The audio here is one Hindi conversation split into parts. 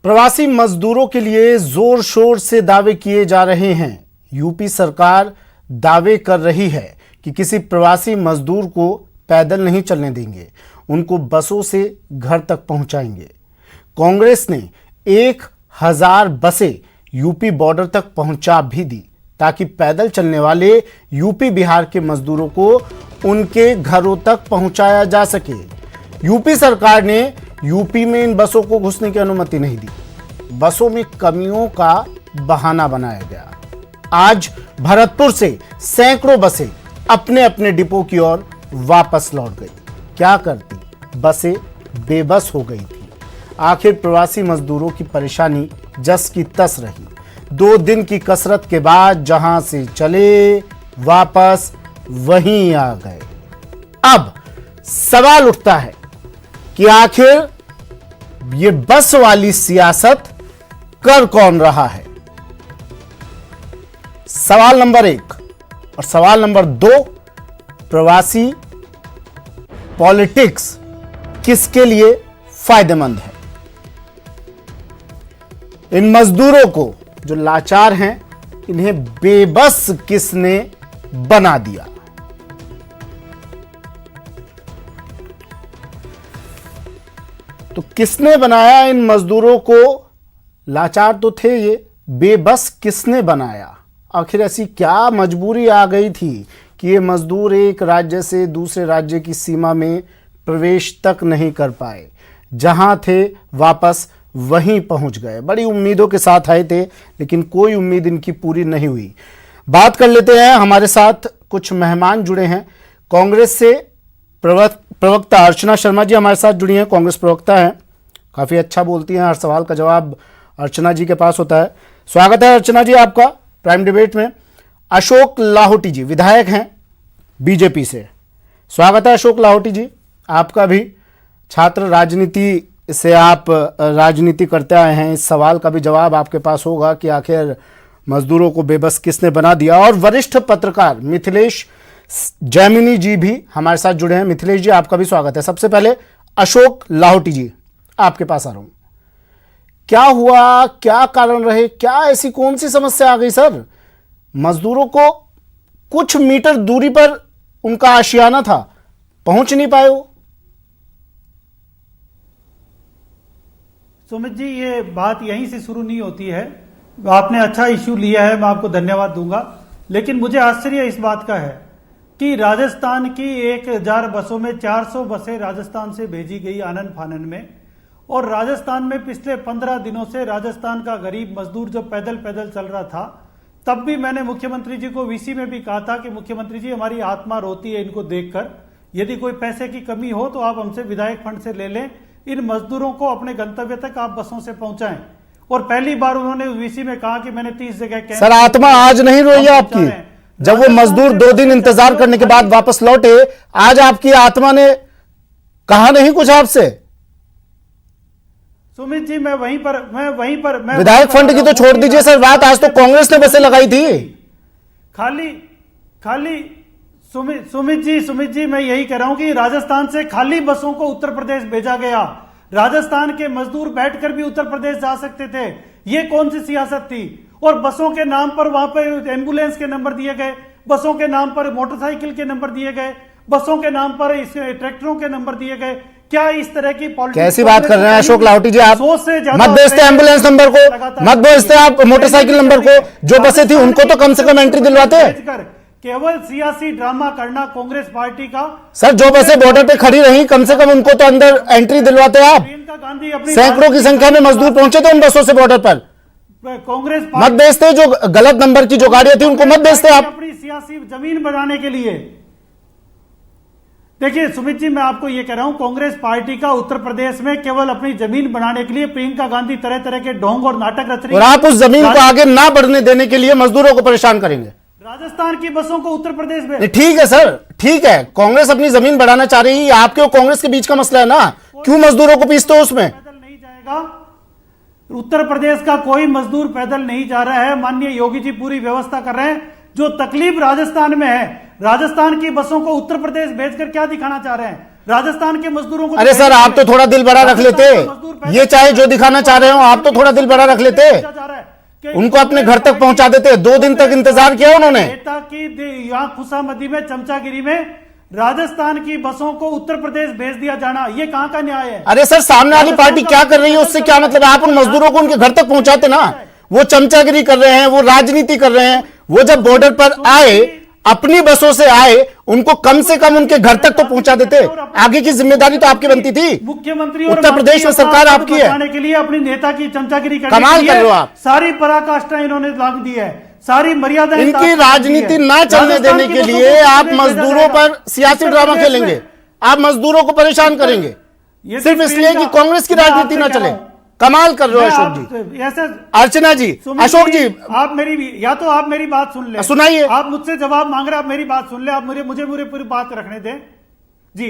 प्रवासी मजदूरों के लिए जोर शोर से दावे किए जा रहे हैं। यूपी सरकार दावे कर रही है कि किसी प्रवासी मजदूर को पैदल नहीं चलने देंगे, उनको बसों से घर तक पहुंचाएंगे। कांग्रेस ने 1000 बसें यूपी बॉर्डर तक पहुंचा भी दी ताकि पैदल चलने वाले यूपी बिहार के मजदूरों को उनके घरों तक पहुंचाया जा सके। यूपी सरकार ने यूपी में इन बसों को घुसने की अनुमति नहीं दी। बसों में कमियों का बहाना बनाया गया। आज भरतपुर से सैकड़ों बसें अपने अपने डिपो की ओर वापस लौट गई। क्या करती, बसें बेबस हो गई थी। आखिर प्रवासी मजदूरों की परेशानी जस की तस रही। 2 दिन की कसरत के बाद जहां से चले वापस वहीं आ गए। अब सवाल उठता है कि आखिर ये बस वाली सियासत कर कौन रहा है। सवाल नंबर 1 और सवाल नंबर 2, प्रवासी पॉलिटिक्स किसके लिए फायदेमंद है। इन मजदूरों को जो लाचार हैं, इन्हें बेबस किसने बना दिया। तो किसने बनाया इन मजदूरों को? लाचार तो थे ये, बेबस किसने बनाया? आखिर ऐसी क्या मजबूरी आ गई थी कि ये मजदूर एक राज्य से दूसरे राज्य की सीमा में प्रवेश तक नहीं कर पाए? जहां थे वापस वहीं पहुंच गए। बड़ी उम्मीदों के साथ आए थे, लेकिन कोई उम्मीद इनकी पूरी नहीं हुई। बात कर लेते हैं, हमारे साथ कुछ मेहमान जुड़े हैं। कांग्रेस से प्रवक्ता अर्चना शर्मा जी हमारे साथ जुड़ी हैं। कांग्रेस प्रवक्ता हैं, काफी अच्छा बोलती हैं, हर सवाल का जवाब अर्चना जी के पास होता है। स्वागत है अर्चना जी आपका प्राइम डिबेट में। अशोक लाहोटी जी विधायक हैं बीजेपी से। स्वागत है अशोक लाहोटी जी आपका भी। छात्र राजनीति से आप राजनीति करते आए हैं, इस सवाल का भी जवाब आपके पास होगा कि आखिर मजदूरों को बेबस किसने बना दिया। और वरिष्ठ पत्रकार मिथिलेश जैमिनी जी भी हमारे साथ जुड़े हैं। मिथिलेश जी आपका भी स्वागत है। सबसे पहले अशोक लाहोटी जी आपके पास आ रहा हूं। क्या हुआ, क्या कारण रहे, क्या ऐसी कौन सी समस्या आ गई सर? मजदूरों को कुछ मीटर दूरी पर उनका आशियाना था, पहुंच नहीं पाए हो। सुमित जी, ये बात यहीं से शुरू नहीं होती है। आपने अच्छा इश्यू लिया है, मैं आपको धन्यवाद दूंगा। लेकिन मुझे आश्चर्य इस बात का है कि राजस्थान की 1000 बसों में 400 बसें राजस्थान से भेजी गई आनन फानन में, और राजस्थान में पिछले 15 दिनों से राजस्थान का गरीब मजदूर जो पैदल पैदल चल रहा था, तब भी मैंने मुख्यमंत्री जी को वीसी में भी कहा था कि मुख्यमंत्री जी हमारी आत्मा रोती है इनको देखकर, यदि कोई पैसे की कमी हो तो आप हमसे विधायक फंड से ले लें, इन मजदूरों को अपने गंतव्य तक आप बसों से पहुंचाएं। और पहली बार उन्होंने वीसी में कहा कि मैंने 30 जगह सर आत्मा आज नहीं रोई है आपकी? जब वो मजदूर 2 दिन इंतजार करने के बाद वापस लौटे, आज आपकी आत्मा ने कहा नहीं कुछ आपसे? सुमित जी, मैं वहीं पर विधायक फंड की तो छोड़ दीजिए सर बात, आज तो कांग्रेस ने बसें लगाई थी। खाली सुमित जी मैं यही कह रहा हूं कि राजस्थान से खाली बसों को उत्तर प्रदेश भेजा गया। राजस्थान के मजदूर बैठकर भी उत्तर प्रदेश जा सकते थे। ये कौन सी सियासत थी? और बसों के नाम पर वहां पर एम्बुलेंस के नंबर दिए गए, बसों के नाम पर मोटरसाइकिल के नंबर दिए गए, बसों के नाम पर ट्रैक्टरों के नंबर दिए गए। क्या इस तरह की पॉलिटिक्स? कैसी बात कर रहे हैं अशोक लाहोटी जी आप? मत भेजते एम्बुलेंस नंबर को, मत भेजते आप मोटरसाइकिल नंबर को। जो बसें थी उनको तो कम से कम एंट्री दिलवाते। केवल सियासी ड्रामा करना कांग्रेस पार्टी का। सर जो बसें बॉर्डर पे खड़ी रही, कम से कम उनको तो अंदर एंट्री दिलवाते आप। प्रियंका गांधी अपनी सैकड़ों की संख्या में मजदूर पहुंचे थे उन बसों से बॉर्डर पर। कांग्रेस मत भेजते, जो गलत नंबर की जो गाड़ियां थी उनको मत भेजते आप। अपनी सियासी जमीन बनाने के लिए। देखिए सुमित जी, मैं आपको यह कह रहा हूं, कांग्रेस पार्टी का उत्तर प्रदेश में केवल अपनी जमीन बनाने के लिए प्रियंका गांधी तरह तरह के ढोंग और नाटक रच रही है, और आप उस जमीन को आगे ना बढ़ने देने के लिए मजदूरों को परेशान करेंगे। राजस्थान की बसों को उत्तर प्रदेश में। ठीक है सर, ठीक है, कांग्रेस अपनी जमीन बढ़ाना चाह रही है, आपके और कांग्रेस के बीच का मसला है ना। क्यों मजदूरों को पीसते हो उसमें? पैदल नहीं जाएगा, उत्तर प्रदेश का कोई मजदूर पैदल नहीं जा रहा है। माननीय योगी जी पूरी व्यवस्था कर रहे हैं। जो तकलीफ राजस्थान में है, राजस्थान की बसों को उत्तर प्रदेश भेजकर क्या दिखाना चाह रहे हैं? राजस्थान के मजदूरों को। अरे सर आप तो थोड़ा दिल बड़ा रख लेते, पैदल ये चाहे जो दिखाना चाह रहे हो, आप तो थोड़ा दिल बड़ा रख लेते, पूछा जा रहा है कि उनको अपने घर तक पहुंचा देते। 2 दिन तक इंतजार किया उन्होंने। नेता की यहाँ खुशामदी में, चमचागिरी में राजस्थान की बसों को उत्तर प्रदेश भेज दिया जाना, ये कहां का न्याय है? अरे सर, सामने वाली पार्टी क्या कर रही है उससे क्या मतलब है? आप उन मजदूरों को उनके घर तक पहुंचाते ना। वो चमचागिरी कर रहे हैं, वो राजनीति कर रहे हैं। वो जब बॉर्डर पर आए, अपनी बसों से आए, उनको कम से कम उनके घर तक तो पहुंचा देते। आगे की जिम्मेदारी तो आपकी बनती थी। मुख्यमंत्री और उत्तर प्रदेश में सरकार आपकी है। बचाने के लिए अपनी नेता की चमचागिरी करने कमाल के लिए कर रहे हो आप। सारी पराकाष्ठा इन्होंने लांग दी है, सारी मर्यादाएं इनकी राजनीति ना चलने देने के लिए आप मजदूरों पर सियासी ड्रामा खेलेंगे, आप मजदूरों को परेशान करेंगे, सिर्फ इसलिए कि कांग्रेस की राजनीति ना चले। कमाल कर रहे हो अशोक जी। ऐसे अर्चना जी, अशोक जी, आप मेरी, या तो आप मेरी बात सुन ले, सुनाइए। आप मुझसे जवाब मांग रहे, आप मेरी बात सुन ले, आप मुझे पूरी बात रखने दें जी।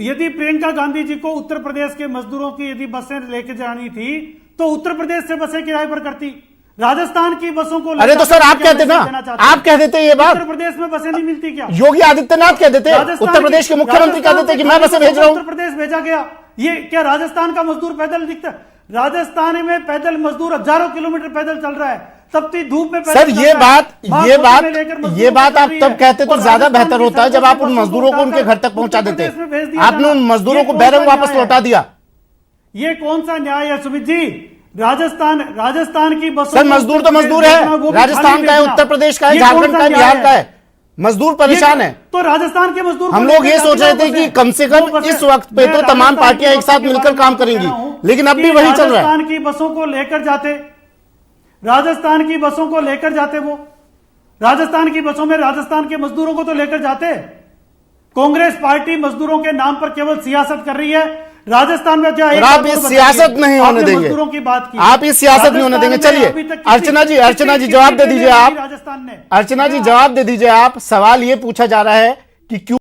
यदि प्रियंका गांधी जी को उत्तर प्रदेश के मजदूरों की यदि बसें लेके जानी थी तो उत्तर प्रदेश से बसें किराए पर करती, राजस्थान की बसों को। अरे तो सर, आप कहते ना, आप कह देते ये बात। उत्तर प्रदेश में बसें नहीं मिलती क्या? योगी आदित्यनाथ कह देते, उत्तर प्रदेश के मुख्यमंत्री कह देते कि मैं बसें भेज रहा हूं। उत्तर प्रदेश भेजा गया। ये क्या राजस्थान का मजदूर पैदल दिखता? राजस्थान में पैदल मजदूर हजारों किलोमीटर पैदल चल रहा है, तपती धूप में पैदल सर ये बात आप तब कहते तो ज्यादा बेहतर होता है जब आप उन मजदूरों को उनके घर तक पहुंचा देते। आपने उन मजदूरों को बैरंग वापस लौटा दिया। ये कौन सा न्याय है सुमित जी? राजस्थान की बसों, सर मजदूर तो मजदूर है, राजस्थान का है, उत्तर प्रदेश का है, झारखंड का है, बिहार का है, मजदूर परेशान है। तो राजस्थान के मजदूर, हम लोग ये सोच रहे थे कि कम से कम इस वक्त पे तो तमाम पार्टियां एक साथ मिलकर काम करेंगी, लेकिन अब भी वही चल रहा है। राजस्थान की बसों को लेकर जाते, राजस्थान की बसों को लेकर जाते, वो राजस्थान की बसों में राजस्थान के मजदूरों को तो लेकर जाते। कांग्रेस पार्टी मजदूरों के नाम पर केवल सियासत कर रही है। राजस्थान में आप इस सियासत नहीं होने देंगे, मजदूरों की बात की, आप इस सियासत नहीं होने देंगे। चलिए अर्चना जी जवाब दे दीजिए आप। राजस्थान ने, अर्चना जी जवाब दे दीजिए आप। सवाल ये पूछा जा रहा है कि क्यों